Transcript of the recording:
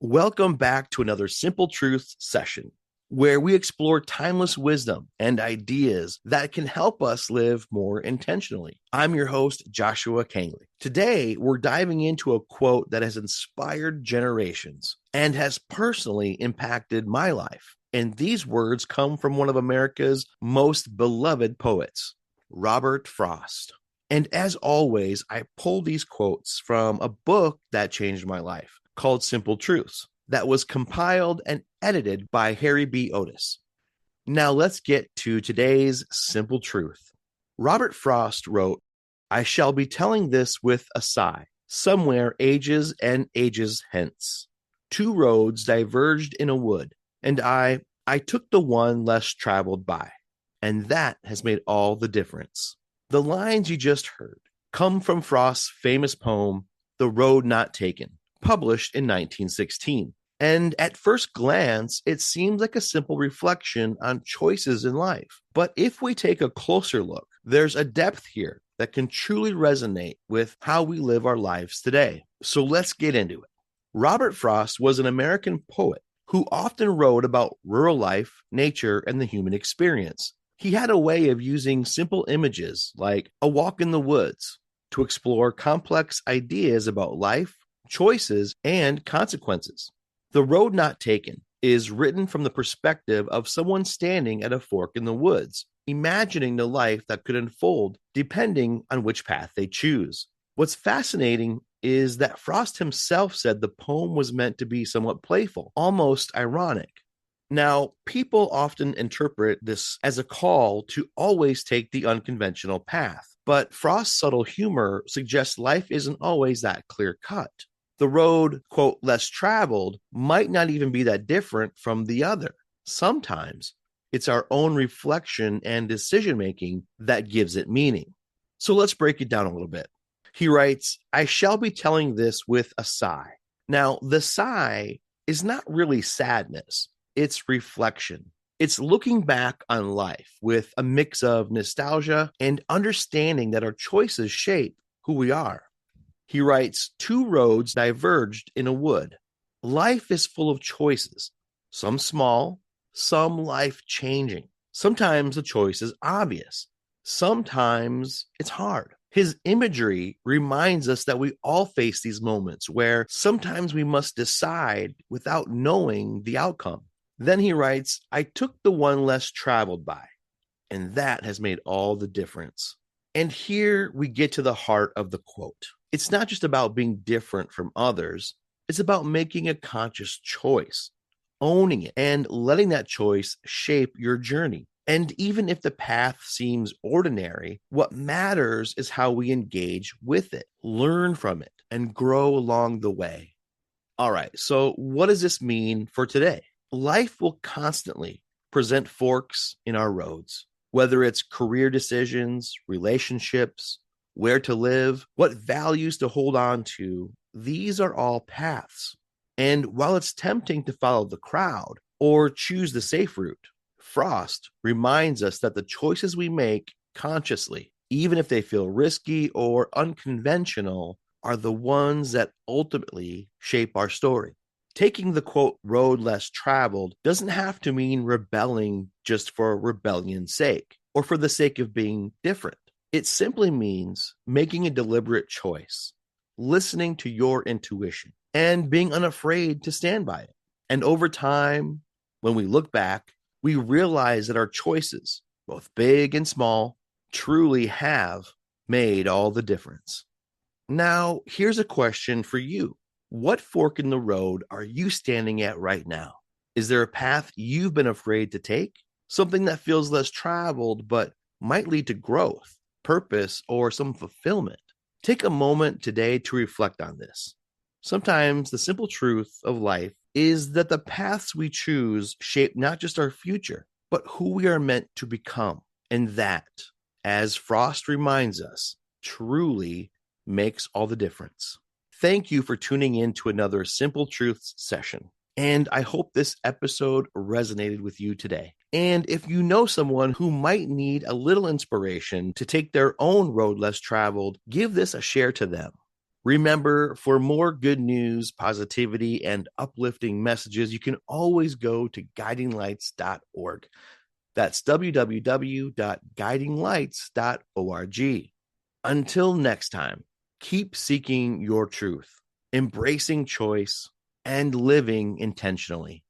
Welcome back to another Simple Truths session where we explore timeless wisdom and ideas that can help us live more intentionally. I'm your host, Joshua Kangley. Today, we're diving into a quote that has inspired generations and has personally impacted my life. And these words come from one of America's most beloved poets, Robert Frost. And as always, I pull these quotes from a book that changed my life called Simple Truths that was compiled and edited by Harry B. Otis. Now let's get to today's simple truth. Robert Frost wrote, "I shall be telling this with a sigh, somewhere ages and ages hence. Two roads diverged in a wood, and I took the one less traveled by, and that has made all the difference." The lines you just heard come from Frost's famous poem, The Road Not Taken, published in 1916. And at first glance, it seems like a simple reflection on choices in life. But if we take a closer look, there's a depth here that can truly resonate with how we live our lives today. So let's get into it. Robert Frost was an American poet who often wrote about rural life, nature, and the human experience. He had a way of using simple images like a walk in the woods to explore complex ideas about life, choices, and consequences. The Road Not Taken is written from the perspective of someone standing at a fork in the woods, imagining the life that could unfold depending on which path they choose. What's fascinating is that Frost himself said the poem was meant to be somewhat playful, almost ironic. Now, people often interpret this as a call to always take the unconventional path, but Frost's subtle humor suggests life isn't always that clear cut. The road, quote, less traveled might not even be that different from the other. Sometimes it's our own reflection and decision making that gives it meaning. So let's break it down a little bit. He writes, "I shall be telling this with a sigh." Now, the sigh is not really sadness, it's reflection. It's looking back on life with a mix of nostalgia and understanding that our choices shape who we are. He writes, "Two roads diverged in a wood." Life is full of choices, some small, some life changing. Sometimes the choice is obvious, sometimes it's hard. His imagery reminds us that we all face these moments where sometimes we must decide without knowing the outcome. Then he writes, "I took the one less traveled by, and that has made all the difference." And here we get to the heart of the quote. It's not just about being different from others, it's about making a conscious choice, owning it, and letting that choice shape your journey. And even if the path seems ordinary, what matters is how we engage with it, learn from it, and grow along the way. All right, so what does this mean for today? Life will constantly present forks in our roads, whether it's career decisions, relationships, where to live, what values to hold on to. These are all paths. And while it's tempting to follow the crowd or choose the safe route, Frost reminds us that the choices we make consciously, even if they feel risky or unconventional, are the ones that ultimately shape our story. Taking the quote road less traveled doesn't have to mean rebelling just for rebellion's sake or for the sake of being different. It simply means making a deliberate choice, listening to your intuition, and being unafraid to stand by it. And over time, when we look back, we realize that our choices, both big and small, truly have made all the difference. Now, here's a question for you. What fork in the road are you standing at right now? Is there a path you've been afraid to take? Something that feels less traveled but might lead to growth, purpose, or some fulfillment? Take a moment today to reflect on this. Sometimes the simple truth of life is that the paths we choose shape not just our future, but who we are meant to become. And that, as Frost reminds us, truly makes all the difference. Thank you for tuning in to another Simple Truths session. And I hope this episode resonated with you today. And if you know someone who might need a little inspiration to take their own road less traveled, give this a share to them. Remember, for more good news, positivity, and uplifting messages, you can always go to guidinglights.org. That's www.guidinglights.org. Until next time, keep seeking your truth, embracing choice, and living intentionally.